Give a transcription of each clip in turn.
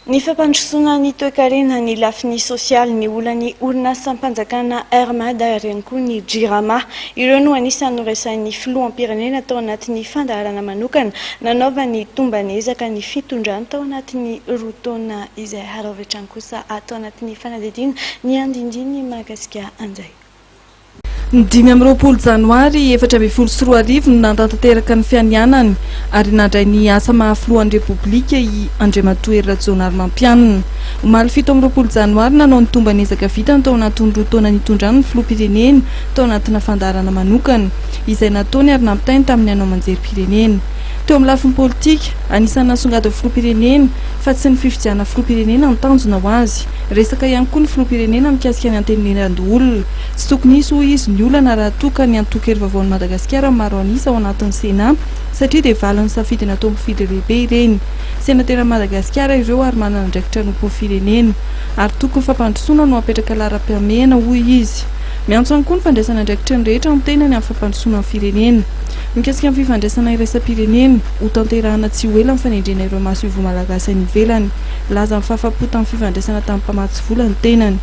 Ny fampandrosoana ny toe-karena ny lafiny sosialy ny olany orinasa mpanjakana RMAD ary ihany koa ny JIRAMA. Ireo no anisan'ny noresahin'ny filoham-pirenena tao anatin'ny fandaharana manokana nanaova ny tombany ezaka ny fitondrany tao anatin'ny roa taona izay harovitra kosa atao anatin'ny fanadihadiana ny andindiny Madagasikara anjay. Ny 20 Janoary 2024 no nantanteraka ny fianianany ary nandray ny asa mahafilohan'ny Repoblika i Andriamatoa Rajaonarimampianina. Omaly 17 Janoary nanao ny tombany ezaka vitany tao anatin'ny roa taona nitondrany ny filoham-pirenena tao anatina fandaharana manokana izay nataony ary nampitainy tamin'ny hanao manjerim-pirenena. Teo amin'ny lafiny politika, anisan'ny nasongadiny filoham-pirenena fa tsy ny fifidiana filoham-pirenena ny tanjona ho azy. Resaka ihany koa ny filoham-pirenena mikasika ny antenimieran'olona. Tsy tokony hisy hoy izy ny olana raha toka ny antoko hery vaovaon'i Madagasikara maro anisa ao anatin'ny Sena satria dia valin'ny safidy natao mifidy lehibe ireny. Senatera Madagasikara ireo ary manana andraikitra nompon'ny firenena ary tokony fampandrosoana no apetraka lara-piamena hoy izy. Miantso ihany koa ny fandraisana andraikitra ny rehetra ny tenany amin'ny fampandrosoana ny firenena. Mikasika amin'ny fifandraisana iraisam-pirenena ho tanterahana tsy ho ela ny fanendrena ireo maso-ivo malagasy any ivelany. Laza amin'ny fahafapo tamin'ny fifandraisana tamin'ny mpamatsy vola ny tenany.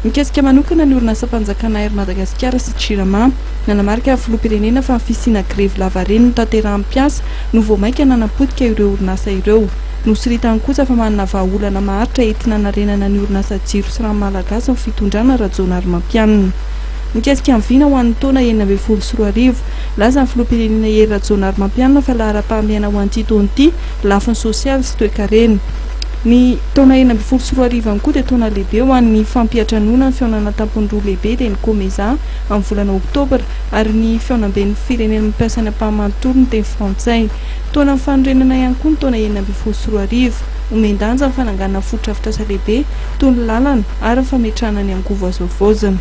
Mikasika manokana ny orinasa mpanjakana ery Madagasikara sy JIRAMA nanamarika ny filoham-pirenena fa ny fisiana grevy lava reny no tanterahan'ny mpiasa no vao maika nanapodika ireo orinasa ireo. Nosoritan'ny kosa fa manana vahaolana maharitra entina hanarenana ny orinasa jiro sy rano malagasy ny fitondrana Rajaonarimampianina. Mikasika amin'ny vina ho an'ny taona 2024 laza ny filoham-pirenena ery Rajaonarimampianina fa lahara-pahamehana ho an'ity taona ity lafiny sosialy sy toe-karena. Ny taona 2024 koa dia taona lehibe ho an'ny fampiatranoana ny fihaonana tampony roa lehibe dia ny COMESA amin'ny volana Oktobra ary ny fihaonam-ben'ny firenena mampiasa ny ampahamanontolo ny teny frantsay. Taona ny fanorenana ihany koa ny taona 2024 omendanja ny fananganana foto-drafitrasa lehibe toy ny lalana ary ny fametrahana ny angovo azo vozana.